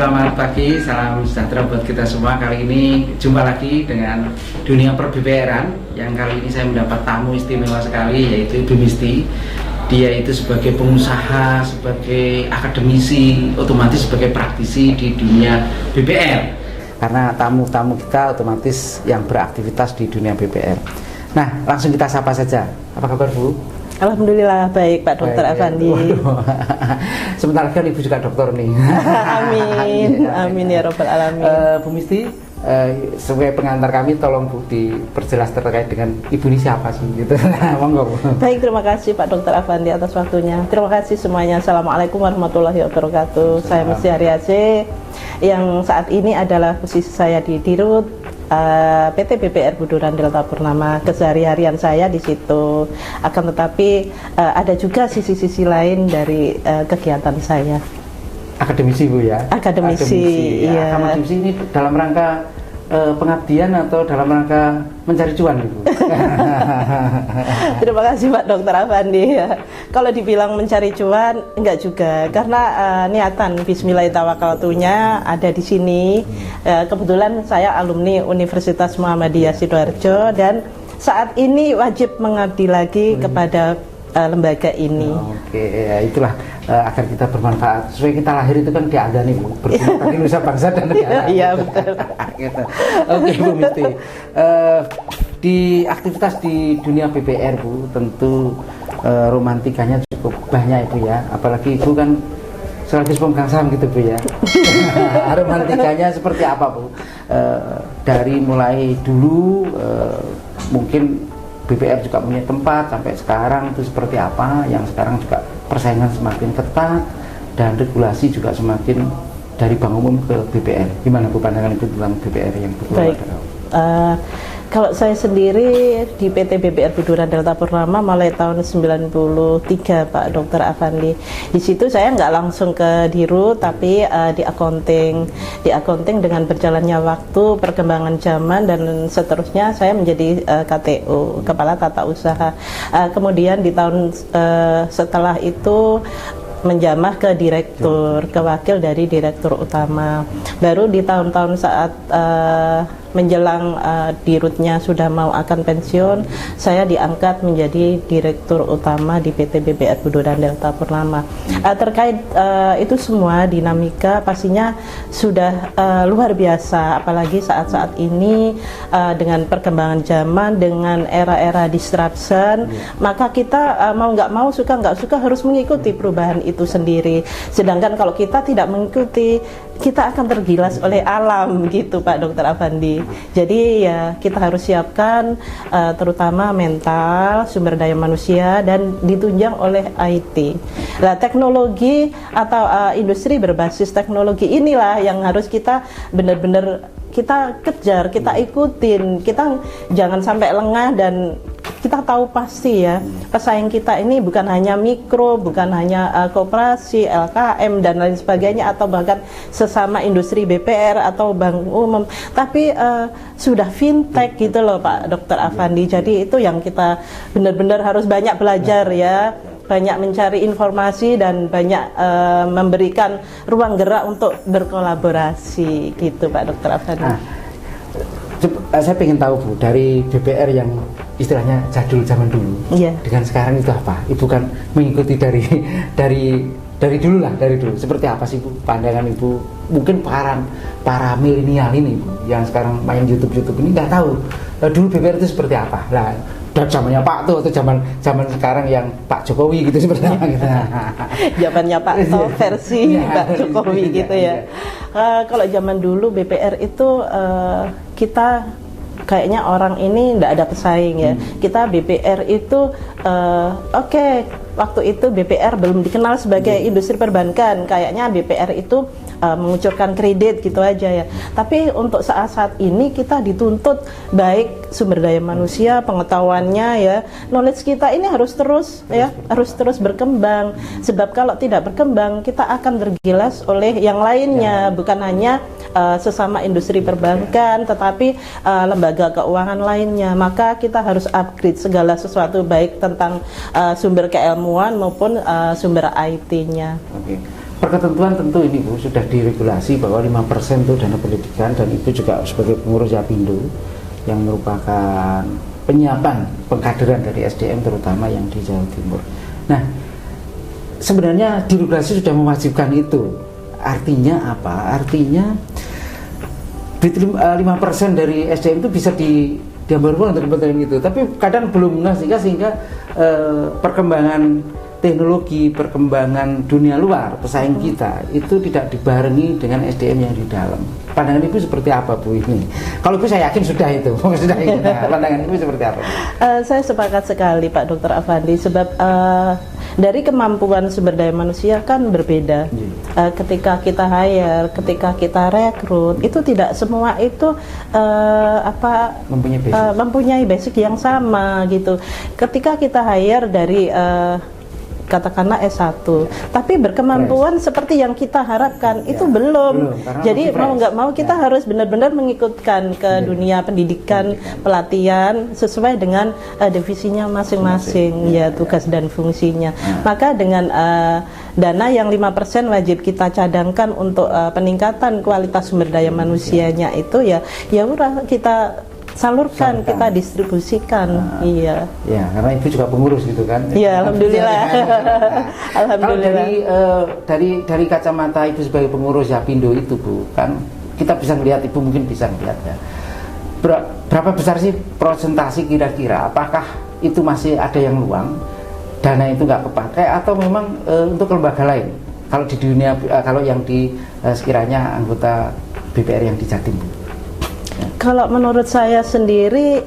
selamat pagi, salam sejahtera buat kita semua. Kali ini jumpa lagi dengan dunia per-BPR-an yang kali ini saya mendapat tamu istimewa sekali, yaitu Ibu Misti. Dia itu sebagai pengusaha, sebagai akademisi, otomatis sebagai praktisi di dunia BPR. Karena tamu-tamu kita otomatis yang beraktivitas di dunia BPR. Nah, langsung kita sapa saja. Apa kabar, Bu? Alhamdulillah baik Pak Dokter Afandi. Sebentar kan Ibu juga dokter nih. Amin, amin ya Rabbal Alamin. Bu Misti, sebagai pengantar kami tolong Bu diperjelas terkait dengan Ibu ini siapa sih gitu. Monggo. Baik, terima kasih Pak Dokter Afandi atas waktunya. Terima kasih semuanya. Assalamualaikum warahmatullahi wabarakatuh. Saya Misti Haryase yang saat ini adalah posisi saya di Dirut PT BPR Buduran Delta Purnama. Kesehari-harian saya di situ. Akan tetapi ada juga sisi-sisi lain dari kegiatan saya. Akademisi, Bu ya. Akademisi, iya. Akademisi ini dalam rangka pengabdian atau dalam rangka mencari cuan, Ibu? Terima kasih Pak Dokter Afandi. Kalau dibilang mencari cuan, enggak juga, karena niatan Bismillahirrahmanirrahimnya ada di sini. Kebetulan saya alumni Universitas Muhammadiyah Sidoarjo dan saat ini wajib mengabdi lagi kepada lembaga ini. Oke, ya itulah agar kita bermanfaat. Sesuai kita lahir itu kan diadani berguna bagi nusa bangsa dan negara. Iya betul. Gitu. Oke, Bu Misti. Di aktivitas di dunia BPR, Bu, tentu romantikanya cukup banyak, Ibu ya. Apalagi Ibu kan sekaligus pemegang saham gitu, Bu ya. Romantikanya seperti apa, Bu? Dari mulai dulu mungkin BPR juga punya tempat sampai sekarang itu seperti apa, yang sekarang juga persaingan semakin ketat dan regulasi juga semakin dari bank umum ke BPR. Gimana Bu pandangan Ibu tentang BPR yang Baik. Kalau saya sendiri di PT BPR Buduran Delta Purnama mulai tahun 93 Pak Dokter Afandi. Di situ saya nggak langsung ke Dirut, tapi di accounting dengan berjalannya waktu, perkembangan zaman dan seterusnya saya menjadi KTU, Kepala Tata Usaha. Kemudian di tahun setelah itu menjamah ke direktur, ke wakil dari direktur utama. Baru di tahun-tahun saat menjelang dirutnya sudah mau akan pensiun, saya diangkat menjadi direktur utama di PT BPR Buduran Delta Purnama. Terkait itu semua dinamika pastinya sudah luar biasa, apalagi saat-saat ini dengan perkembangan zaman, dengan era-era disruption, maka kita mau nggak mau, suka nggak suka harus mengikuti perubahan itu sendiri. Sedangkan kalau kita tidak mengikuti, kita akan tergilas oleh alam gitu Pak Dokter Afandi. Jadi ya kita harus siapkan terutama mental, sumber daya manusia dan ditunjang oleh IT. Nah, teknologi atau industri berbasis teknologi inilah yang harus kita benar-benar kita kejar, kita ikutin, kita jangan sampai lengah. Dan kita tahu pasti ya, pesaing kita ini bukan hanya mikro, bukan hanya koperasi, LKM dan lain sebagainya, atau bahkan sesama industri BPR atau bank umum, tapi sudah fintech gitu loh Pak Dokter Afandi. Jadi itu yang kita benar-benar harus banyak belajar ya, banyak mencari informasi dan banyak memberikan ruang gerak untuk berkolaborasi gitu Pak Dokter Afandi. Saya ingin tahu Bu, dari BPR yang istilahnya jadul zaman dulu, dengan sekarang itu apa? Ibu kan mengikuti dari dulu lah, dari dulu. Seperti apa sih Bu pandangan Ibu? Mungkin para milenial ini Bu, yang sekarang main YouTube ini nggak tahu dulu BPR itu seperti apa. Lah, dan zamannya Pak Tuh atau zaman sekarang yang Pak Jokowi gitu seperti apa gitu. Zamannya Pak Tuh versi Pak Jokowi gitu ya. Kalau zaman dulu BPR itu kita kayaknya orang ini tidak ada pesaing ya. Kita BPR itu waktu itu BPR belum dikenal sebagai industri perbankan. Kayaknya BPR itu mengucurkan kredit gitu aja ya. Tapi untuk saat-saat ini kita dituntut baik sumber daya manusia, pengetahuannya ya, knowledge kita ini harus terus ya, harus terus berkembang. Sebab kalau tidak berkembang, kita akan tergilas oleh yang lainnya, bukan hanya sesama industri perbankan, tetapi lembaga keuangan lainnya. Maka kita harus upgrade segala sesuatu, baik tentang sumber keilmuan maupun sumber IT-nya. Oke. perketentuan tentu ini Bu sudah diregulasi bahwa 5% itu dana pendidikan, dan Ibu juga sebagai pengurus Yapindo yang merupakan penyiapan pengkaderan dari SDM terutama yang di Jawa Timur. Nah, sebenarnya diregulasi sudah mewajibkan itu. Artinya apa? Artinya 5% dari SDM itu bisa diambil uang dari kementerian itu, tapi kadang belum sehingga perkembangan teknologi, perkembangan dunia luar, pesaing kita itu tidak dibarengi dengan SDM yang di dalam. Pandangan Ibu seperti apa Bu ini? Kalau Ibu saya yakin sudah itu, sudah itu. Nah, pandangan Ibu seperti apa? Saya sepakat sekali Pak Dr. Afandi, sebab dari kemampuan sumber daya manusia kan berbeda. Ketika kita hire, ketika kita rekrut, itu tidak semua itu mempunyai basic yang sama gitu. Ketika kita hire dari katakanlah S1, tapi berkemampuan seperti yang kita harapkan itu belum. Jadi mau nggak mau kita harus benar-benar mengikutkan ke dunia pendidikan, pelatihan sesuai dengan divisinya masing-masing, ya tugas dan fungsinya. Maka dengan dana yang 5% wajib kita cadangkan untuk peningkatan kualitas sumber daya manusianya itu ya udah kita salurkan, kita distribusikan. Iya. Ya, karena Ibu juga pengurus gitu kan. Iya, alhamdulillah. Alhamdulillah. Kalau dari kacamata Ibu sebagai pengurus Yapindo itu Bu, kan kita bisa melihat, Ibu mungkin bisa melihat ya. Berapa besar sih persentase kira-kira? Apakah itu masih ada yang luang? Dana itu nggak kepakai atau memang untuk lembaga lain? Kalau di dunia, kalau yang di sekiranya anggota BPR yang di Jatim Bu. Kalau menurut saya sendiri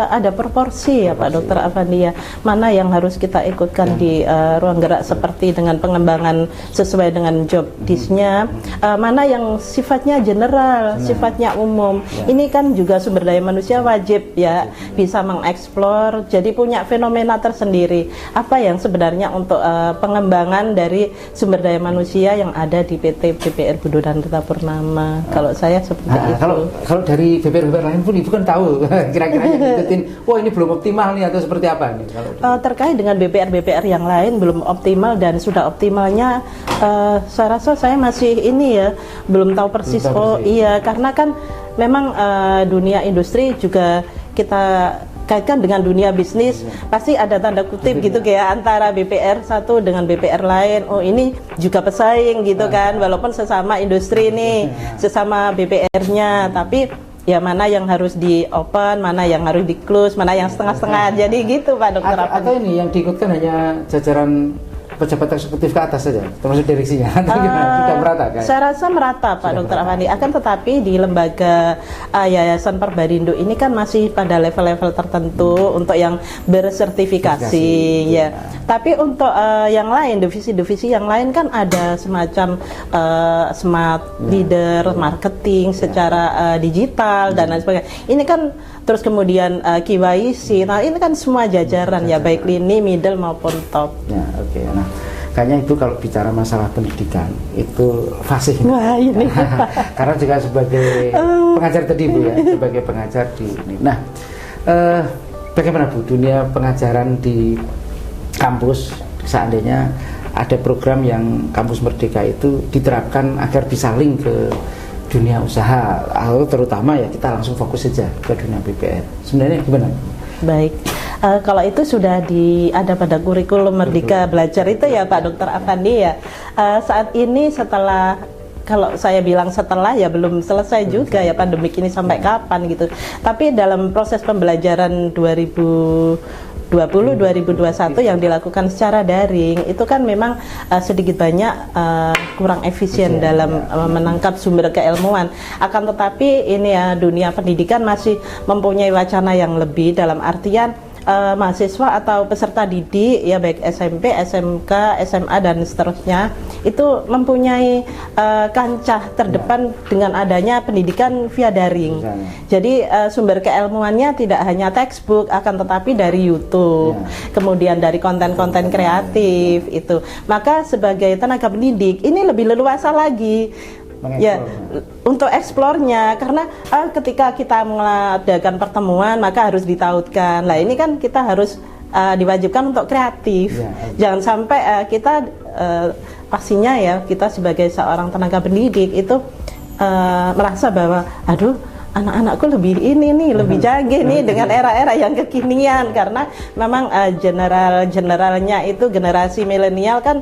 ada proporsi ya Pak Dr. Afandi ya, mana yang harus kita ikutkan di ruang gerak seperti dengan pengembangan sesuai dengan job disk-nya, mana yang sifatnya general, sifatnya umum. Ini kan juga sumber daya manusia wajib ya bisa mengeksplor, jadi punya fenomena tersendiri. Apa yang sebenarnya untuk pengembangan dari sumber daya manusia yang ada di PT BPR Budonan Tirta Purnama. Kalau saya seperti itu. Kalau dari BPR lain pun Ibu kan tahu kira-kira yang ngikutin, wah ini belum optimal nih atau seperti apa nih? Terkait dengan BPR yang lain belum optimal dan sudah optimalnya, saya rasa saya masih ini ya belum tahu persis. Iya, karena kan memang dunia industri juga kita kaitkan dengan dunia bisnis, pasti ada tanda kutip gitu kayak antara BPR satu dengan BPR lain. Oh ini juga pesaing gitu kan, walaupun sesama industri nih, sesama BPR-nya, tapi ya mana yang harus di open, mana yang harus di close, mana yang setengah-setengah. Jadi gitu Pak Dokter. Atau ini yang diikutkan hanya jajaran pejabat eksekutif ke atas saja, termasuk direksinya, atau gimana? Sudah merata kan? Saya rasa merata Pak Dr. Afandi. Akan tetapi di lembaga Yayasan Perbadindo ini kan masih pada level-level tertentu untuk yang bersertifikasi ya. Tapi untuk yang lain, divisi-divisi yang lain kan ada semacam smart leader, marketing secara digital dan lain sebagainya. Ini kan terus kemudian KYC. Nah, ini kan semua jajaran ya, baik lini, middle maupun top. Ya, oke. Nah, kayaknya itu kalau bicara masalah pendidikan itu fasih. Wah, ini. Karena juga sebagai pengajar tadi Bu ya, sebagai pengajar di ini. Nah, bagaimana Bu dunia pengajaran di kampus seandainya ada program yang Kampus Merdeka itu diterapkan agar bisa link ke dunia usaha, atau terutama ya kita langsung fokus saja ke dunia BPR. Sebenarnya gimana? Baik, kalau itu sudah ada pada kurikulum Merdeka Belajar itu ya Pak Dr. Afandi ya. Saat ini setelah, kalau saya bilang setelah ya belum selesai juga ya pandemik ini sampai kapan gitu. Tapi dalam proses pembelajaran 2021 yang dilakukan secara daring itu kan memang sedikit banyak kurang efisien dalam menangkap sumber keilmuan. Akan tetapi ini ya dunia pendidikan masih mempunyai wacana yang lebih, dalam artian mahasiswa atau peserta didik ya baik SMP, SMK, SMA dan seterusnya itu mempunyai kancah terdepan dengan adanya pendidikan via daring. Jadi sumber keilmuannya tidak hanya textbook, akan tetapi dari YouTube, kemudian dari konten-konten kreatif itu. Maka sebagai tenaga pendidik ini lebih leluasa lagi ya untuk eksplornya, karena ketika kita mengadakan pertemuan maka harus ditautkan. Lah ini kan kita harus diwajibkan untuk kreatif. Ya. Jangan sampai kita pastinya ya kita sebagai seorang tenaga pendidik itu merasa bahwa aduh anak-anakku lebih ini nih, lebih canggih nih dengan era-era yang kekinian, karena memang generalnya itu generasi milenial kan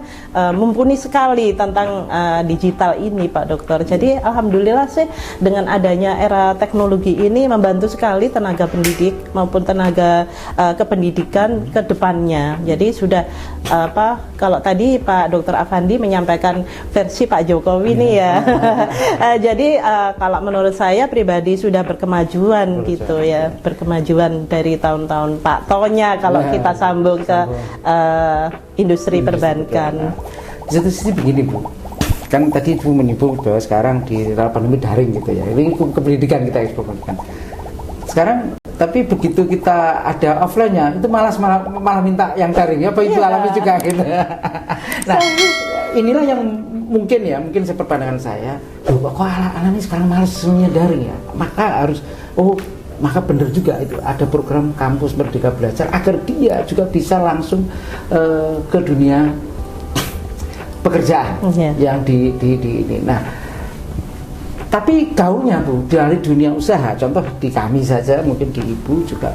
mumpuni sekali tentang digital ini Pak Dokter. Jadi alhamdulillah sih dengan adanya era teknologi ini membantu sekali tenaga pendidik maupun tenaga kependidikan ke depannya. Jadi sudah kalau tadi Pak Dokter Afandi menyampaikan versi Pak Jokowi nih ya. Jadi kalau menurut saya pribadi sudah berkemajuan gitu ya, berkemajuan dari tahun-tahun Pak Tonya kalau kita sambung ke industri perbankan. Di satu sisi begini Bu, kan tadi Ibu menyebut bahwa sekarang di era pandemi daring gitu ya, ini kependidikan kita eksporkan. Sekarang tapi begitu kita ada offline-nya itu malah minta yang daring ya, apa itu alami juga gitu. Nah, inilah yang mungkin seperpandangan saya, kok anak-anak ini sekarang malas semuanya daring ya, maka benar juga itu ada program kampus Merdeka Belajar agar dia juga bisa langsung ke dunia pekerjaan yang di ini. Nah, tapi gaungnya Bu dari dunia usaha, contoh di kami saja, mungkin di Ibu juga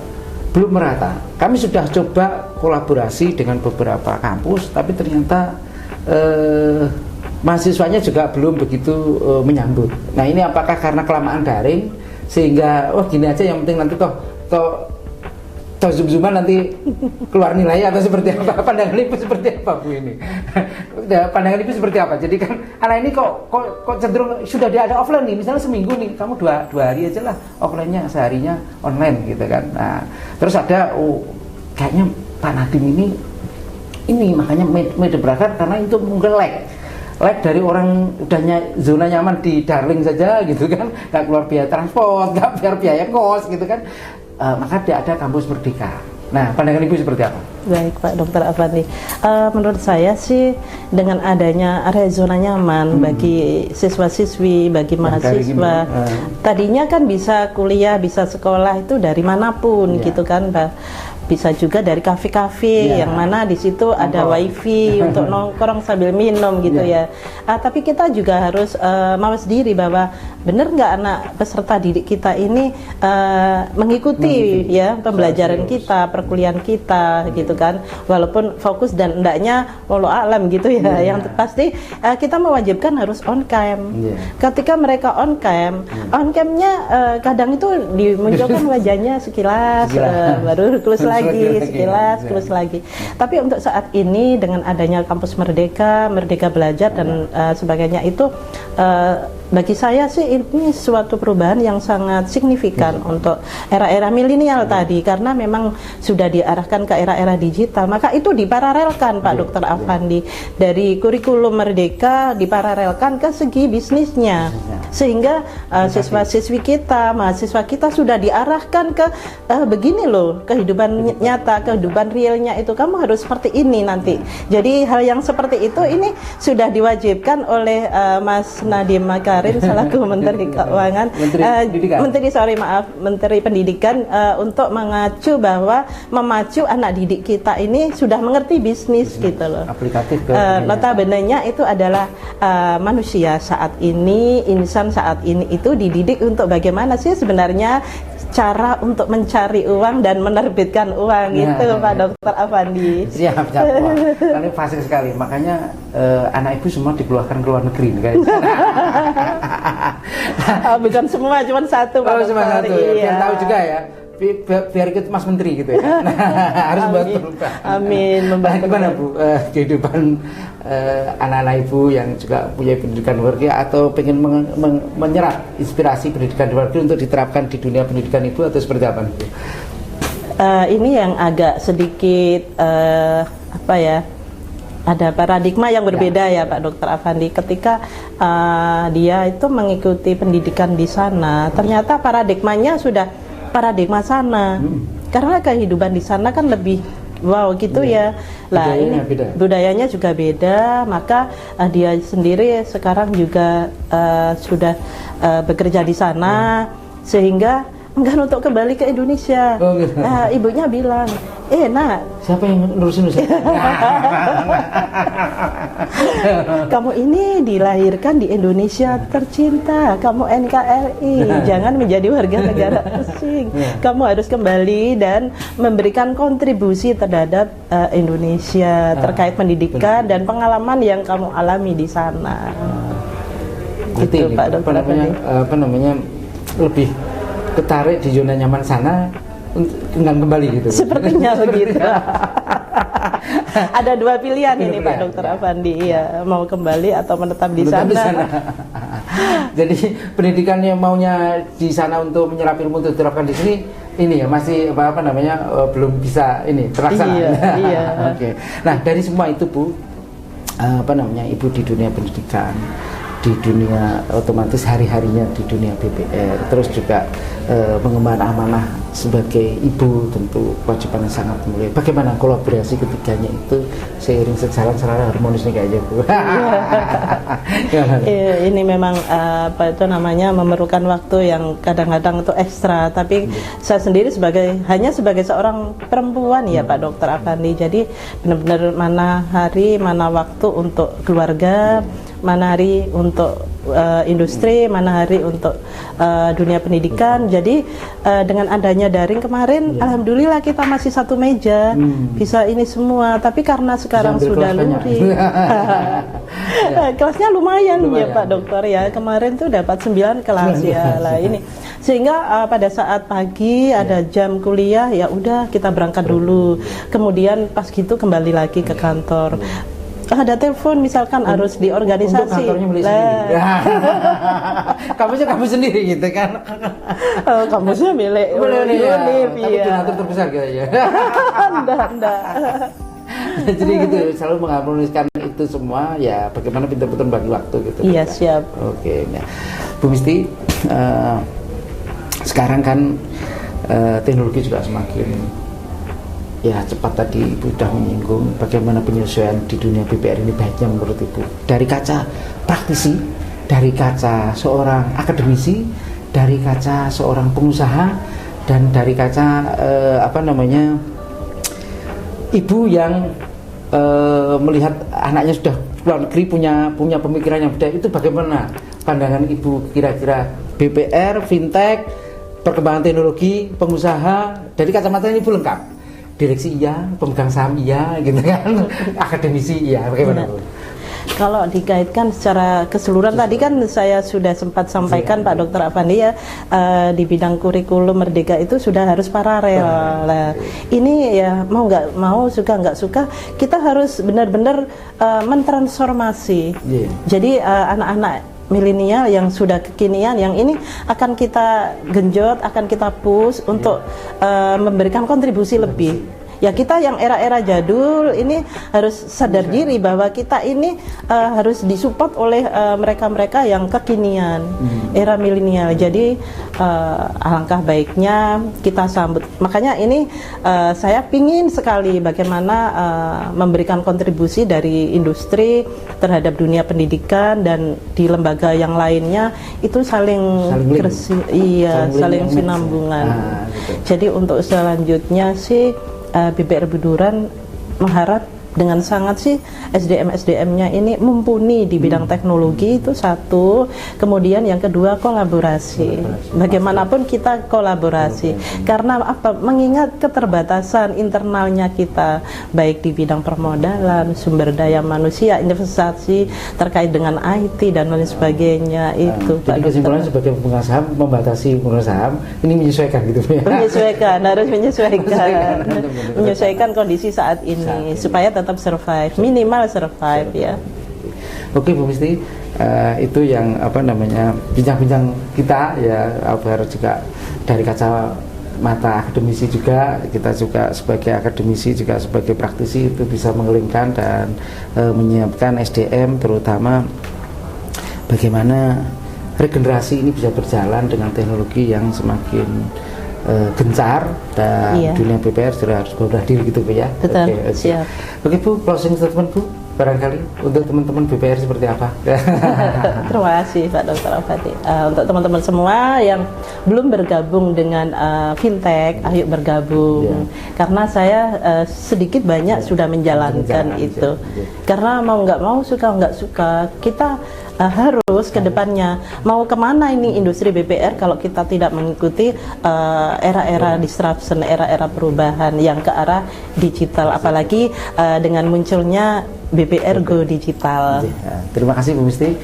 belum merata. Kami sudah coba kolaborasi dengan beberapa kampus, tapi ternyata mahasiswanya juga belum begitu menyambut. Nah ini apakah karena kelamaan daring sehingga gini aja yang penting nanti toh zoom-zooman nanti keluar nilai atau seperti apa? Pandangan Ibu seperti apa Bu ini? Pandangan Ibu seperti apa? Jadi kan anak ini kok cenderung sudah ada offline nih, misalnya seminggu nih kamu dua hari aja lah offline-nya, seharinya online gitu kan. Nah terus ada kayaknya Pak Nadiem ini makanya media berakar karena itu mungkin lag dari orang udahnya zona nyaman di Darling saja gitu kan, nggak keluar biaya transport, nggak biaya kos gitu kan, maka dia ada kampus Merdeka. Nah pandangan Ibu seperti apa? Baik Pak Dokter Afandi, menurut saya sih dengan adanya area zona nyaman bagi siswa-siswi, bagi mahasiswa, tadinya kan bisa kuliah, bisa sekolah itu dari manapun gitu kan Pak. Bisa juga dari kafe-kafe yang mana di situ ada wifi untuk nongkrong sambil minum gitu ya. Tapi kita juga harus mawas diri bahwa benar nggak anak peserta didik kita ini mengikuti ya pembelajaran kita, perkuliahan kita gitu kan. Walaupun fokus dan hendaknya walau alam gitu ya. Yang pasti kita mewajibkan harus on cam. Ketika mereka on camnya kadang itu dimunculkan wajahnya sekilas. Baru close sekilas lagi. Tapi untuk saat ini dengan adanya kampus Merdeka Belajar dan sebagainya itu bagi saya sih ini suatu perubahan yang sangat signifikan untuk era-era milenial tadi, karena memang sudah diarahkan ke era-era digital. Maka itu diparalelkan Pak Dokter Afandi, dari kurikulum Merdeka diparalelkan ke segi bisnisnya, sehingga siswa-siswi kita, mahasiswa kita sudah diarahkan ke begini loh kehidupan nyata, kehidupan realnya itu kamu harus seperti ini nanti. Jadi hal yang seperti itu ini sudah diwajibkan oleh Mas Nadiem Makarim selaku Menteri Keuangan, Menteri Pendidikan untuk mengacu bahwa memacu anak didik kita ini sudah mengerti bisnis gitu loh. Aplikatif. Notabene-nya itu adalah manusia saat ini, insan saat ini itu dididik untuk bagaimana sih sebenarnya cara untuk mencari uang dan menerbitkan uang itu Pak Dokter Afandi. Siap. Wah, ini fasih sekali. Makanya anak Ibu semua dikeluarkan ke luar negeri guys. Bukan semua, cuma satu Pak Dokter. Cuma satu. Biar tahu juga ya. Biar ikut Mas Menteri gitu ya. Harus bantu. Amin. Gimana Bu kehidupan anak-anak Ibu yang juga punya pendidikan luar negeri atau pengen menyerap inspirasi pendidikan luar negeri untuk diterapkan di dunia pendidikan Ibu atau seperti apa Bu? Ini yang agak sedikit ada paradigma yang berbeda ya Pak Dokter Afandi. Ketika dia itu mengikuti pendidikan di sana, ternyata paradigmanya sudah paradigma sana, karena kehidupan di sana kan lebih gitu ya. Lah ini budayanya juga beda, maka dia sendiri sekarang juga sudah bekerja di sana, sehingga enggan untuk kembali ke Indonesia. Oh, gitu. Ibunya bilang, nak, Siapa yang nurusin Ustaz? kamu ini dilahirkan di Indonesia tercinta, kamu NKRI, jangan menjadi warga negara asing. Kamu harus kembali dan memberikan kontribusi terhadap Indonesia terkait pendidikan dan pengalaman yang kamu alami di sana. Gitu, Pak Dokter Afandi. Lebih ketarik di zona nyaman sana, enggan kembali gitu. Sepertinya begitu. Ada dua pilihan ini Pak Dokter Afandi, ya, mau kembali atau menetap di sana. Jadi pendidikannya maunya di sana untuk menyerap ilmu untuk diterapkan di sini, ini ya masih belum bisa ini terlaksana. Iya. Oke. Nah, dari semua itu Bu, Ibu di dunia pendidikan, di dunia otomatis hari-harinya di dunia BPR, terus juga mengemban amanah sebagai ibu, tentu kewajibannya sangat mulia. Bagaimana kolaborasi ketiganya itu seiring sejalan secara harmonis nih kayaknya Bu? Ini memang memerlukan waktu yang kadang-kadang itu ekstra, tapi saya sendiri hanya sebagai seorang perempuan ya Pak Dokter Afandi, jadi benar-benar mana hari, mana waktu untuk keluarga, mana hari untuk industri, mana hari untuk dunia pendidikan. Jadi dengan adanya daring kemarin, alhamdulillah kita masih satu meja, bisa ini semua. Tapi karena sekarang sudah luring, kelasnya lumayan ya Pak Dokter ya. Kemarin tuh dapat 9 kelas ya lah ini. Sehingga pada saat pagi ada jam kuliah, ya udah kita berangkat dulu. Kemudian pas gitu kembali lagi ke kantor. Ada telepon misalkan harus di organisasi. Untuk kantornya beli sendiri. Kamu sendiri gitu kan. Kampusnya milik Tapi iya. donatur terbesar gitu ya. Enggak. Jadi gitu, selalu mengharmoniskan itu semua ya, bagaimana pintar-pintar bagi waktu gitu. Iya, siap. Oke, nah Bu Misti, sekarang kan teknologi juga semakin ya cepat. Tadi Ibu sudah menyinggung bagaimana penyesuaian di dunia BPR ini baiknya menurut Ibu dari kaca praktisi, dari kaca seorang akademisi, dari kaca seorang pengusaha, dan dari kaca ibu yang melihat anaknya sudah luar negeri punya pemikiran yang berbeda. Itu bagaimana pandangan Ibu kira-kira BPR, fintech, perkembangan teknologi, pengusaha, dari kacamata ini Ibu lengkap. Direksi iya, pemegang saham iya, gitu kan, akademisi iya, bagaimana Bu? Kalau dikaitkan secara keseluruhan, tadi kan saya sudah sempat sampaikan Pak Dokter Afandi ya, di bidang kurikulum Merdeka itu sudah harus paralel. Nah, ini ya mau nggak mau, suka nggak suka, kita harus benar-benar mentransformasi. Jadi anak-anak milenial yang sudah kekinian, yang ini akan kita genjot, akan kita push untuk memberikan kontribusi lebih. Ya kita yang era-era jadul ini harus sadar diri bahwa kita ini harus disupport oleh mereka-mereka yang kekinian, era milenial. Jadi alangkah baiknya kita sambut. Makanya ini saya pingin sekali bagaimana memberikan kontribusi dari industri terhadap dunia pendidikan, dan di lembaga yang lainnya itu saling sinambungan. Jadi untuk selanjutnya sih BPR Buduran mengharap dengan sangat sih SDM-nya ini mumpuni di bidang teknologi, itu satu. Kemudian yang kedua kolaborasi. Bagaimanapun kita kolaborasi. Karena apa? Mengingat keterbatasan internalnya kita, baik di bidang permodalan, sumber daya manusia, investasi terkait dengan IT dan lain sebagainya itu. Jadi kesimpulannya sebagai pemegang saham membatasi pemegang saham ini menyesuaikan gitu ya. Harus menyesuaikan kondisi saat ini supaya tetap survive, minimal survive ya. Oke Bu Misti, itu yang bincang-bincang kita ya, agar juga dari kacamata akademisi juga, kita juga sebagai akademisi juga sebagai praktisi itu bisa mengelingkan dan menyiapkan SDM, terutama bagaimana regenerasi ini bisa berjalan dengan teknologi yang semakin gencar, dan dunia BPR sudah harus berubah diri gitu Bu ya. Betul, siap. Oke Bu, closing statement Bu. barangkali untuk teman-teman BPR seperti apa? Terima kasih Pak Dr. Afandi. Untuk teman-teman semua yang belum bergabung dengan fintech, ayo bergabung. Karena saya sedikit banyak sudah menjalankan itu. Karena mau nggak mau, suka nggak suka, kita harus ke depannya mau kemana ini industri BPR kalau kita tidak mengikuti era-era disruption, era-era perubahan yang ke arah digital, apalagi dengan munculnya BPR Go Digital. Terima kasih Bu Misti.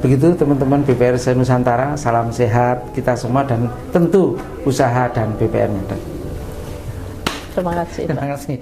Begitu teman-teman BPR se-Nusantara, salam sehat kita semua dan tentu usaha dan BPR-nya. Terima kasih. Terima kasih.